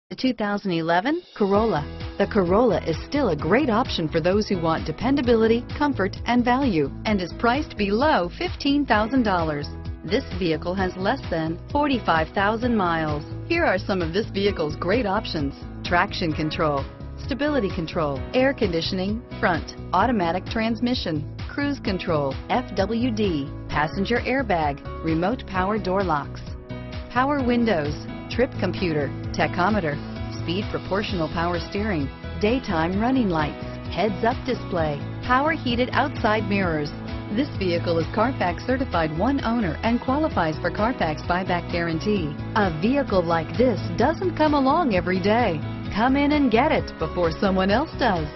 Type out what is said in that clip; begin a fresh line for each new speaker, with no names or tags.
The 2011 Corolla. The Corolla is still a great option for those who want dependability, comfort, and value, and is priced below $15,000. This vehicle has less than 45,000 miles. Here are some of this vehicle's great options: traction control, stability control, air conditioning, front, automatic transmission, cruise control, FWD, passenger airbag, remote power door locks, power windows, trip computer, tachometer, speed proportional power steering, daytime running lights, heads-up display, power heated outside mirrors. This vehicle is Carfax certified one owner and qualifies for Carfax buyback guarantee. A vehicle like this doesn't come along every day. Come in and get it before someone else does.